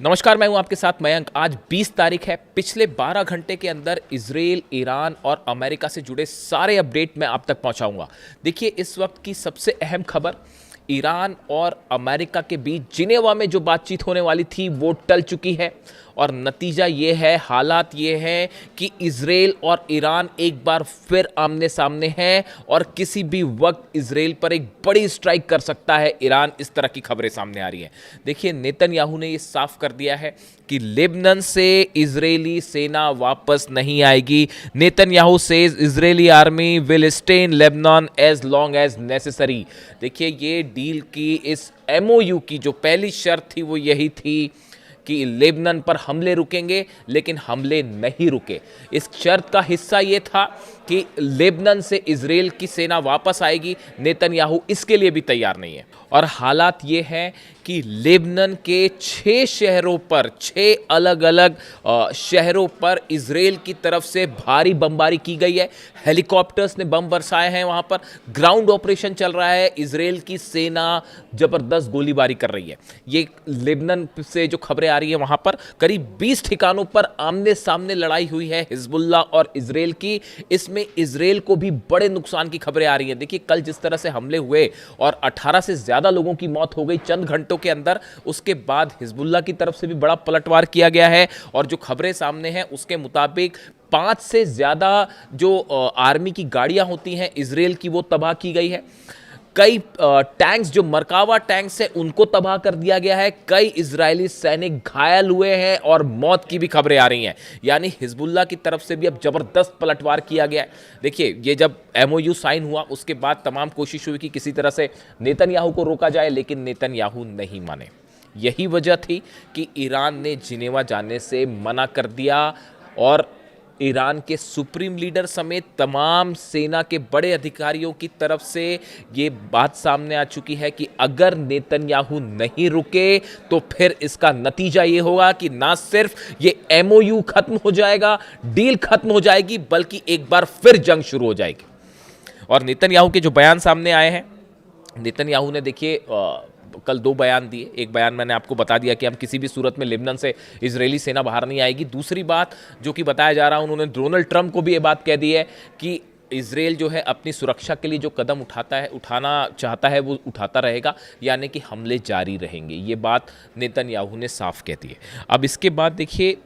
नमस्कार, मैं हूं आपके साथ मयंक। आज 20 तारीख है। पिछले 12 घंटे के अंदर इजराइल, ईरान और अमेरिका से जुड़े सारे अपडेट मैं आप तक पहुंचाऊंगा। देखिए, इस वक्त की सबसे अहम खबर, ईरान और अमेरिका के बीच जिनेवा में जो बातचीत होने वाली थी वो टल चुकी है और नतीजा ये है, हालात ये हैं कि इजराइल और ईरान एक बार फिर आमने सामने हैं और किसी भी वक्त इजराइल पर एक बड़ी स्ट्राइक कर सकता है ईरान। इस तरह की खबरें सामने आ रही हैं। देखिए, नेतन्याहू ने ये साफ कर दिया है कि लेबनान से इजरायली सेना वापस नहीं आएगी। Netanyahu says Israeli army will stay in Lebanon as long as necessary. देखिए, ये डील की, इस एमओयू की जो पहली शर्त थी वो यही थी कि लेबनान पर हमले रुकेंगे, लेकिन हमले नहीं रुके। इस शर्त का हिस्सा यह था कि लेबनान से इजराइल की सेना वापस आएगी। नेतन्याहू इसके लिए भी तैयार नहीं है और हालात ये हैं कि लेबनान के 6 शहरों पर, 6 अलग अलग शहरों पर इजराइल की तरफ से भारी बमबारी की गई है। हेलीकॉप्टर्स ने बम बरसाए हैं। वहां पर ग्राउंड ऑपरेशन चल रहा है। इजराइल की सेना जबरदस्त गोलीबारी कर रही है। ये लेबनान से जो खबरें आ रही है, वहां पर करीब 20 ठिकानों पर आमने सामने लड़ाई हुई है हिजबुल्लाह और इजराइल की। इसमें इजराइल को भी बड़े नुकसान की खबरें आ रही हैं। देखिए, कल जिस तरह से हमले हुए और 18 से ज्यादा लोगों की मौत हो गई चंद घंटों के अंदर, उसके बाद हिजबुल्लाह की तरफ से भी बड़ा पलटवार किया गया है और जो खबरें सामने हैं उसके मुताबिक 5 से ज्यादा जो आर्मी की गाड़ियां होती हैं इजराइल की, वो तबाह की गई है। कई टैंक्स, जो मरकावा टैंक्स हैं, उनको तबाह कर दिया गया है। कई इजरायली सैनिक घायल हुए हैं और मौत की भी खबरें आ रही हैं। यानी हिजबुल्लाह की तरफ से भी अब जबरदस्त पलटवार किया गया है। देखिए, ये जब एमओयू साइन हुआ उसके बाद तमाम कोशिश हुई कि किसी तरह से नेतन्याहू को रोका जाए, लेकिन नेतन्याहू नहीं माने। यही वजह थी कि ईरान ने जिनेवा जाने से मना कर दिया और ईरान के सुप्रीम लीडर समेत तमाम सेना के बड़े अधिकारियों की तरफ से ये बात सामने आ चुकी है कि अगर नेतन्याहू नहीं रुके तो फिर इसका नतीजा ये होगा कि ना सिर्फ ये एमओयू खत्म हो जाएगा, डील खत्म हो जाएगी, बल्कि एक बार फिर जंग शुरू हो जाएगी। और नेतन्याहू के जो बयान सामने आए हैं, नेतन्याहू ने, देखिए, कल 2 बयान दिए। एक बयान मैंने आपको बता दिया कि हम किसी भी सूरत में लेबनान से इजरायली सेना बाहर नहीं आएगी। दूसरी बात जो कि बताया जा रहा है, उन्होंने डोनाल्ड ट्रंप को भी ये बात कह दी है कि इजराइल जो है अपनी सुरक्षा के लिए जो कदम उठाना चाहता है वो उठाता रहेगा, यानी कि हमले जारी रहेंगे। ये बात नेतन्याहू ने साफ कह दी है। अब इसके बाद देखिए,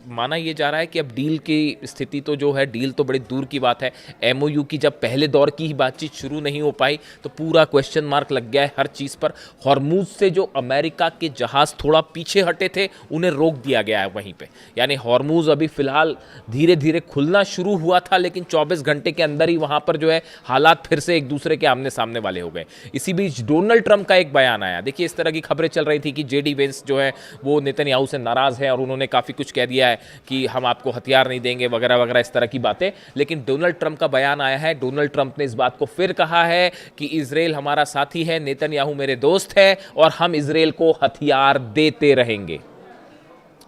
माना यह जा रहा है कि अब डील की स्थिति तो जो है, डील तो बड़ी दूर की बात है। एमओयू की जब पहले दौर की ही बातचीत शुरू नहीं हो पाई तो पूरा क्वेश्चन मार्क लग गया है हर चीज़ पर। हॉर्मूज से जो अमेरिका के जहाज़ थोड़ा पीछे हटे थे, उन्हें रोक दिया गया है वहीं पे। यानी हॉर्मूज अभी फ़िलहाल धीरे धीरे खुलना शुरू हुआ था, लेकिन 24 घंटे के अंदर ही वहाँ पर जो है हालात फिर से एक दूसरे के आमने सामने वाले हो गए। इसी बीच डोनाल्ड ट्रंप का एक बयान आया। देखिए, इस तरह की खबरें चल रही थी कि जेडी वेंस जो है वो नेतन्याहू से नाराज़ है और उन्होंने काफ़ी कुछ कह दिया है कि हम आपको हथियार नहीं देंगे वगैरह वगैरह, इस तरह की बातें। लेकिन डोनाल्ड ट्रंप का बयान आया है। डोनाल्ड ट्रंप ने इस बात को फिर कहा है कि इजराइल हमारा साथी है, नेतन्याहू मेरे दोस्त है और हम इजराइल को हथियार देते रहेंगे।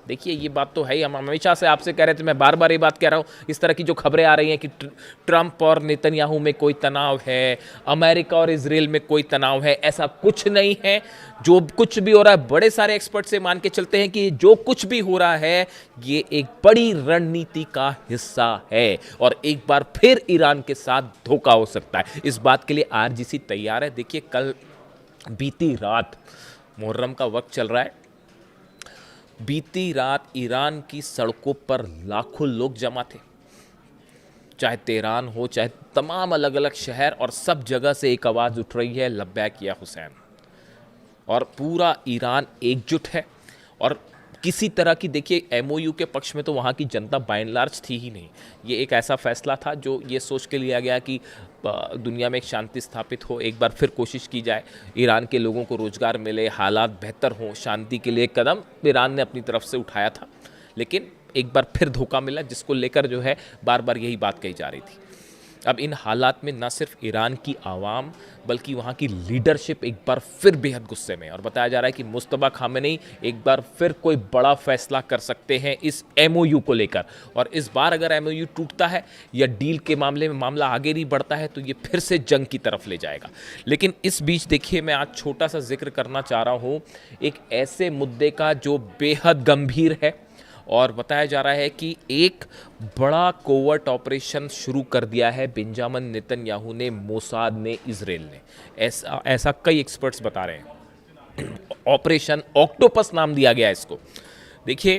देखिए, ये बात तो है ही। हम हमेशा से आपसे कह रहे थे, मैं बार बार ये बात कह रहा हूँ, इस तरह की जो खबरें आ रही हैं कि ट्रंप और नेतन्याहू में कोई तनाव है, अमेरिका और इजराइल में कोई तनाव है, ऐसा कुछ नहीं है। जो कुछ भी हो रहा है, बड़े सारे एक्सपर्ट से मान के चलते हैं कि जो कुछ भी हो रहा है ये एक बड़ी रणनीति का हिस्सा है और एक बार फिर ईरान के साथ धोखा हो सकता है। इस बात के लिए आरजीसी तैयार है। देखिए, कल बीती रात, मुहर्रम का वक्त चल रहा है, बीती रात ईरान की सड़कों पर लाखों लोग जमा थे। चाहे तेहरान हो, चाहे तमाम अलग अलग शहर, और सब जगह से एक आवाज़ उठ रही है, लब्बैक या हुसैन। और पूरा ईरान एकजुट है और किसी तरह की, देखिए, एमओयू के पक्ष में तो वहाँ की जनता बाय एंड लार्ज थी ही नहीं। ये एक ऐसा फैसला था जो ये सोच के लिया गया कि दुनिया में एक शांति स्थापित हो, एक बार फिर कोशिश की जाए, ईरान के लोगों को रोज़गार मिले, हालात बेहतर हों, शांति के लिए कदम ईरान ने अपनी तरफ से उठाया था। लेकिन एक बार फिर धोखा मिला, जिसको लेकर जो है बार बार यही बात कही जा रही थी। अब इन हालात में ना सिर्फ ईरान की आवाम बल्कि वहाँ की लीडरशिप एक बार फिर बेहद गुस्से में है और बताया जा रहा है कि मुस्तफा खामेनी एक बार फिर कोई बड़ा फैसला कर सकते हैं इस एमओयू को लेकर। और इस बार अगर एमओयू टूटता है या डील के मामले में मामला आगे नहीं बढ़ता है तो ये फिर से जंग की तरफ ले जाएगा। लेकिन इस बीच देखिए, मैं आज छोटा सा जिक्र करना चाह रहा हूँ एक ऐसे मुद्दे का जो बेहद गंभीर है और बताया जा रहा है कि एक बड़ा कोवर्ट ऑपरेशन शुरू कर दिया है बेंजामिन नेतन्याहू ने, मोसाद ने, इजराइल ने। ऐसा ऐसा कई एक्सपर्ट्स बता रहे हैं। ऑपरेशन ऑक्टोपस नाम दिया गया है इसको। देखिए,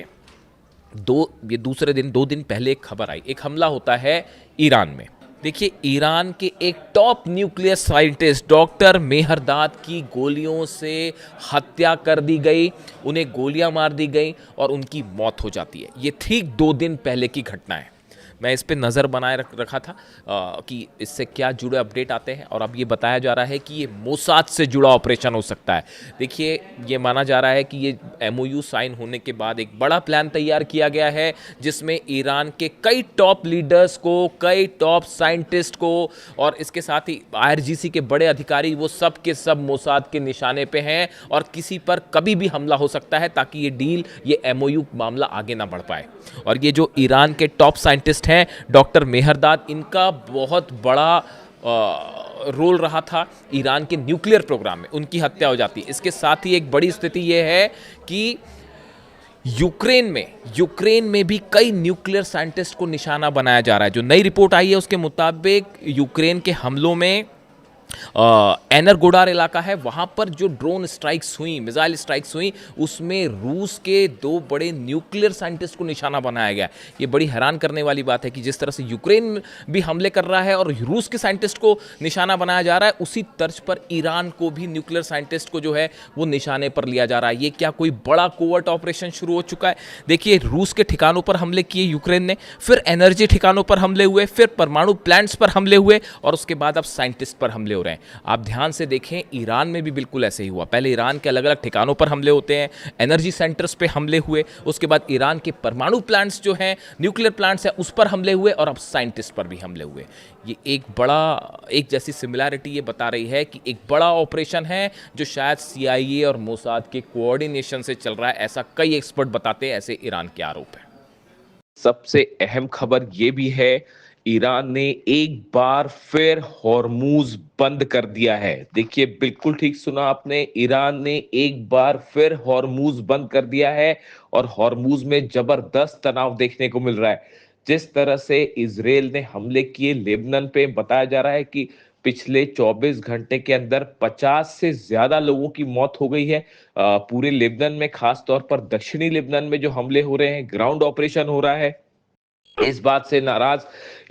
ये दूसरे दिन 2 दिन पहले एक खबर आई, एक हमला होता है ईरान में। देखिए, ईरान के एक top nuclear scientist doctor Mehrdad की गोलियों से हत्या कर दी गई, उन्हें गोलियां मार दी गई और उनकी मौत हो जाती है। ये ठीक 2 दिन पहले की घटना है। मैं इस पे नज़र बनाए रखा था कि इससे क्या जुड़े अपडेट आते हैं और अब ये बताया जा रहा है कि ये मोसाद से जुड़ा ऑपरेशन हो सकता है। देखिए, ये माना जा रहा है कि ये एमओयू साइन होने के बाद एक बड़ा प्लान तैयार किया गया है जिसमें ईरान के कई टॉप लीडर्स को, कई टॉप साइंटिस्ट को और इसके साथ ही आईआरजीसी के बड़े अधिकारी, वो सब के सब मोसाद के निशाने पे हैं और किसी पर कभी भी हमला हो सकता है ताकि ये डील, ये एमओयू मामला आगे ना बढ़ पाए। और ये जो ईरान के टॉप साइंटिस्ट हैं डॉक्टर मेहरदाद, इनका बहुत बड़ा रोल रहा था ईरान के न्यूक्लियर प्रोग्राम में, उनकी हत्या हो जाती है। इसके साथ ही एक बड़ी स्थिति यह है कि यूक्रेन में भी कई न्यूक्लियर साइंटिस्ट को निशाना बनाया जा रहा है। जो नई रिपोर्ट आई है उसके मुताबिक यूक्रेन के हमलों में एनरगोडार इलाका है, वहां पर जो ड्रोन स्ट्राइक्स हुई, मिसाइल स्ट्राइक्स हुई, उसमें रूस के 2 बड़े न्यूक्लियर साइंटिस्ट को निशाना बनाया गया। ये बड़ी हैरान करने वाली बात है कि जिस तरह से यूक्रेन भी हमले कर रहा है और रूस के साइंटिस्ट को निशाना बनाया जा रहा है, उसी तर्ज पर ईरान को भी न्यूक्लियर साइंटिस्ट को जो है वो निशाने पर लिया जा रहा है। ये क्या कोई बड़ा कोवर्ट ऑपरेशन शुरू हो चुका है? देखिए, रूस के ठिकानों पर हमले किए यूक्रेन ने, फिर एनर्जी ठिकानों पर हमले हुए, फिर परमाणु प्लांट्स पर हमले हुए और उसके बाद अब साइंटिस्ट पर हमले हो रहे हैं। आप ध्यान से देखें, ईरान में भी बिल्कुल ऐसे ही हुआ। पहले ईरान के अलग अलग ठिकानों पर हमले होते हैं, एनर्जी सेंटर्स पे हमले हुए, उसके बाद ईरान के परमाणु प्लांट्स जो हैं, न्यूक्लियर प्लांट्स हैं, उस पर हमले हुए और अब साइंटिस्ट पर भी हमले हुए। ये एक जैसी सिमिलैरिटी ये बता रही है कि एक बड़ा ऑपरेशन है जो शायद सीआईए और मोसाद के कोऑर्डिनेशन से चल रहा है, ऐसा कई एक्सपर्ट बताते हैं, ऐसे ईरान के आरोप है। सबसे अहम खबर यह भी है, ईरान ने एक बार फिर हॉर्मूज बंद कर दिया है। देखिए, बिल्कुल ठीक सुना आपने, ईरान ने एक बार फिर हॉर्मूज बंद कर दिया है और हॉर्मूज में जबरदस्त तनाव देखने को मिल रहा है। जिस तरह से इजराइल ने हमले किए लेबनान पे, बताया जा रहा है कि पिछले 24 घंटे के अंदर 50 से ज्यादा लोगों की मौत हो गई है पूरे लेबनान में, खास तौर पर दक्षिणी लेबनान में जो हमले हो रहे हैं, ग्राउंड ऑपरेशन हो रहा है। इस बात से नाराज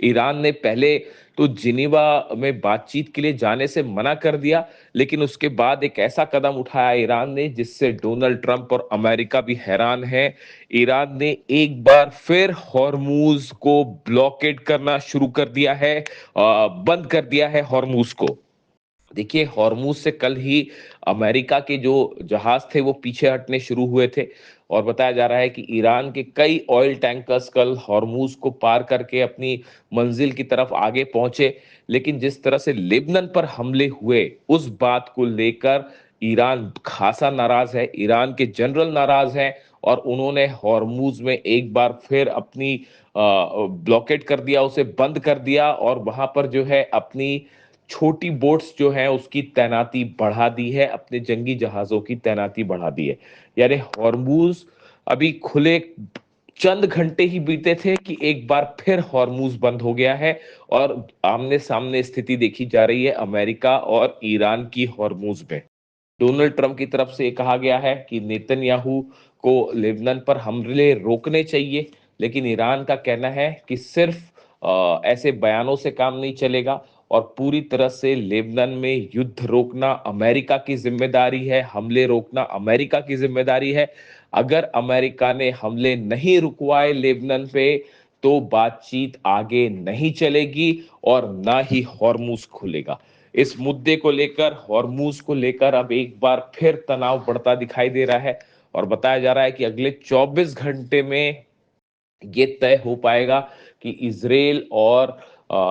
ईरान ने पहले तो जिनीवा में बातचीत के लिए जाने से मना कर दिया, लेकिन उसके बाद एक ऐसा कदम उठाया ईरान ने जिससे डोनाल्ड ट्रंप और अमेरिका भी हैरान है। ईरान ने एक बार फिर हॉर्मूज को ब्लॉकेड करना शुरू कर दिया है, बंद कर दिया है हॉर्मूज को। देखिए, हॉर्मूज से कल ही अमेरिका के जो जहाज थे वो पीछे हटने शुरू हुए थे और बताया जा रहा है कि ईरान के कई ऑयल टैंकर्स कल हॉर्मूज को पार करके अपनी मंजिल की तरफ आगे पहुंचे। लेकिन जिस तरह से लेबनान पर हमले हुए, उस बात को लेकर ईरान खासा नाराज है, ईरान के जनरल नाराज हैं और उन्होंने हॉर्मूज में एक बार फिर अपनी ब्लॉकेट कर दिया, उसे बंद कर दिया और वहां पर जो है अपनी छोटी बोट्स जो हैं उसकी तैनाती बढ़ा दी है, अपने जंगी जहाजों की तैनाती बढ़ा दी है। यानी हॉर्मूज अभी खुले चंद घंटे ही बीते थे कि एक बार फिर हॉर्मूज बंद हो गया है और आमने सामने स्थिति देखी जा रही है अमेरिका और ईरान की हॉर्मूज में। डोनाल्ड ट्रंप की तरफ से कहा गया है कि नेतन्याहू को लेबनान पर हमले रोकने चाहिए, लेकिन ईरान का कहना है कि सिर्फ ऐसे बयानों से काम नहीं चलेगा और पूरी तरह से लेबनान में युद्ध रोकना अमेरिका की जिम्मेदारी है, हमले रोकना अमेरिका की जिम्मेदारी है। अगर अमेरिका ने हमले नहीं रुकवाए लेबनान पे तो बातचीत आगे नहीं चलेगी और ना ही हॉर्मूज खुलेगा। इस मुद्दे को लेकर, हॉर्मूज को लेकर अब एक बार फिर तनाव बढ़ता दिखाई दे रहा है और बताया जा रहा है कि अगले 24 घंटे में ये तय हो पाएगा कि इजराइल और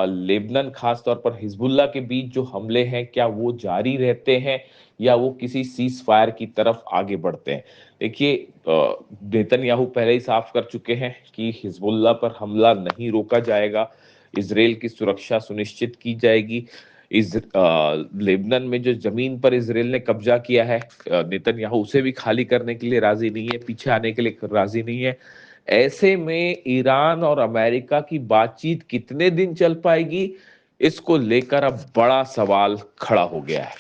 लेबनान खास तौर पर हिजबुल्लाह के बीच जो हमले हैं क्या वो जारी रहते हैं या वो किसी सीज फायर की तरफ आगे बढ़ते हैं। देखिए नेतन्याहू पहले ही साफ कर चुके हैं कि हिजबुल्लाह पर हमला नहीं रोका जाएगा, इजराइल की सुरक्षा सुनिश्चित की जाएगी। लेबनान में जो जमीन पर इजराइल ने कब्जा किया है, नेतन्याहू उसे भी खाली करने के लिए राजी नहीं है, पीछे आने के लिए राजी नहीं है। ऐसे में ईरान और अमेरिका की बातचीत कितने दिन चल पाएगी, इसको लेकर अब बड़ा सवाल खड़ा हो गया है।